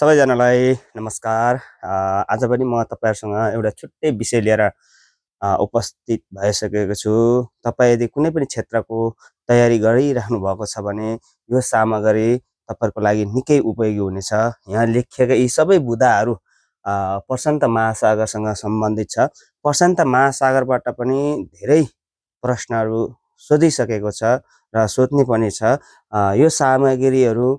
सबैजनालाई नमस्कार। आज पनि म तपाईहरुसँग एउटा छुट्टै विषय लिएर उपस्थित भइसकेको छु। तपाईं यदि कुनै पनि क्षेत्रको तयारी गरिराख्नु भएको छ भने यो सामग्री तपाईहरुको लागि निकै उपयोगी हुनेछ। यहाँ लेखिएका यी सबै बुदाहरू प्रशान्त महासागरसँग सम्बन्धित छ। प्रशान्त महासागरबाट पनि धेरै प्रश्नहरू सोधिसकेको छ र सोध्ने पनि छ। यो सामग्रीहरू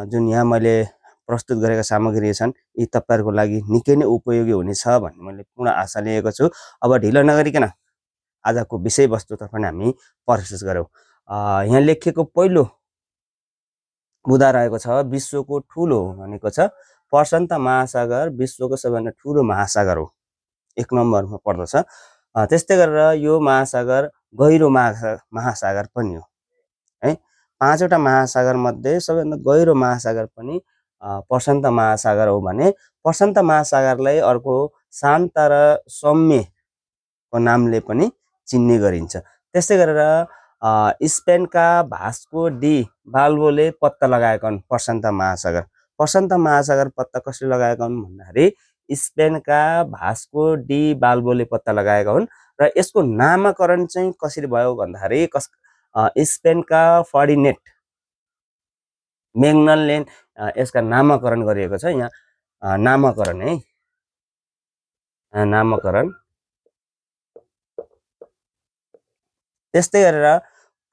जुन यहाँ मैले प्रस्तुत गरेका सामग्री छन् यी तपाईहरुको लागि निकै नै उपयोगी हुनेछ भन्ने मैले पूर्ण आशा लिएको छु। अब ढिलो नगरिकन आजको विषयवस्तुतर्फ हामी प्रवेश गरौँ। यहाँ लेखिएको पहिलो मुद्दा रहेको छ विश्वको ठूलो भनेको छ प्रशान्त महासागर विश्वको सबैभन्दा ठूलो महासागर हो, 1 नम्बरमा पर्दछ। त्यस्तै गरेर यो महासागर गहिरो महासागर पनि हो है। 5 वटा महासागर मध्ये सबैभन्दा गहिरो महासागर पनि प्रशान्त महासागर हो भने प्रशान्त महासागरलाई अर्को शान्त र सौम्य को नामले पनि चिन्ने गरिन्छ। त्यस्तै गरेर स्पेनका भास्को डी बाल्बोले पत्ता लगाएका हुन् प्रशान्त महासागर। प्रशान्त महासागर पत्ता कसले लगाएका हुन् भन्दाखेरि स्पेनका भास्को डी बाल्बोले पत्ता लगाएका हुन् र यसको नामकरण चाहिँ कसरी भयो भन्दाखेरि स्पेनका फर्डिनेन्ड मैग्ननले यसका नामकरण गरिएको छ। यहाँ नामकरण है, नामकरण। त्यस्तै गरेर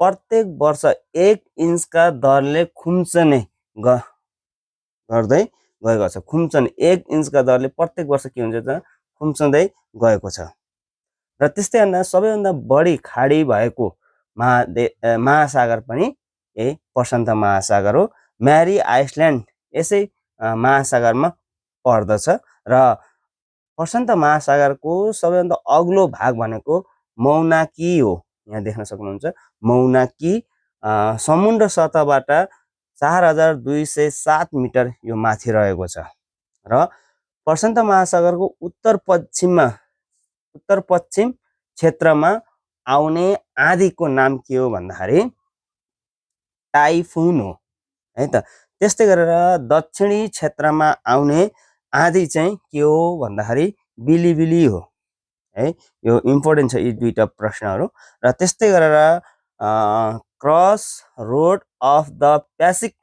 प्रत्येक वर्ष 1 इन्चका दरले खुम्चने गर्दै गएको छ। खुम्चने 1 इन्चका दरले प्रत्येक वर्ष के हुन्छ त खुम्चँदै गएको छ। र त्यस्तै भन्दा सबैभन्दा बढी खाडी भएको महासागर पनि यही प्रशान्त महासागर हो। म्यारी आइसल्यान्ड यसै महासागरमा पर्दछ र प्रशान्त महासागरको सबैभन्दा अग्लो भाग भनेको मौनाकी हो। यहाँ देख्न सक्नुहुन्छ मौनाकी समुद्र सतहबाट 4207 मिटर यो माथि रहेको छ। र प्रशान्त महासागरको उत्तर पश्चिम क्षेत्रमा आउने आँधीको नाम के हो भन्दाखेरि टाइफुन हो है त। त्यस्तै गरेर दक्षिणी क्षेत्रमा आउने आँधी चाहिँ के हो भन्दाखेरि बिलिबिली हो है। यो इम्पोर्टेन्ट छ यी दुईटा प्रश्नहरू। र त्यस्तै गरेर cross road of the Pacific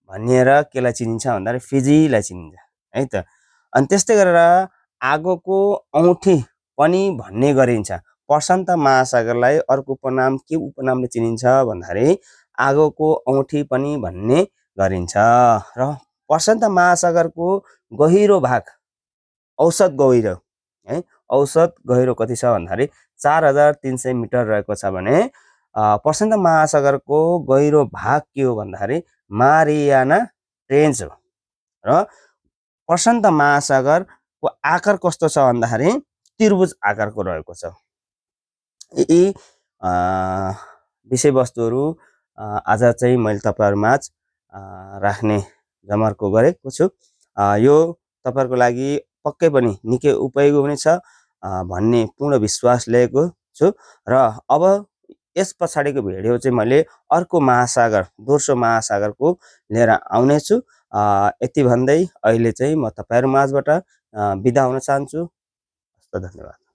भनिएर केलाई चिनिन्छ भन्दाखेरि फिजीलाई चिनिन्छ है त। अनि त्यस्तै गरेर आगोको औँठी पनि भन्ने गरिन्छ। प्रशान्त महासागरलाई अर्को उपनामले चिनिन्छ भन्दाखेरि आगोको औँठी पनि भन्ने गरिन्छ। र प्रशान्त महासागरको गहिरो भाग औसत गहिरो है, औसत गहिरो कति छ भन्दाखेरि 4300 मिटर रहेको छ भने प्रशान्त महासागरको गहिरो भाग के हो भन्दाखेरि मारियाना ट्रेन्च हो। र प्रशान्त महासागरको आकार कस्तो छ भन्दाखेरि त्रिभुज आकारको रहेको छ। यी विषयवस्तुहरू आज चाहिँ मैले तपाईहरुमाझ राख्ने जमर्को गरेको छु। यो तपाईहरुको लागि पक्कै पनि निकै उपयोगी हुनेछ भन्ने पूर्ण विश्वास लिएको छु। र अब यस पछाडिको भिडियो चाहिँ मैले अर्को महासागर दोस्रो महासागरको लिएर आउने छु। यति भन्दै अहिले चाहिँ म तपाईहरु माझबाट बिदा हुन चाहन्छु। धन्यवाद।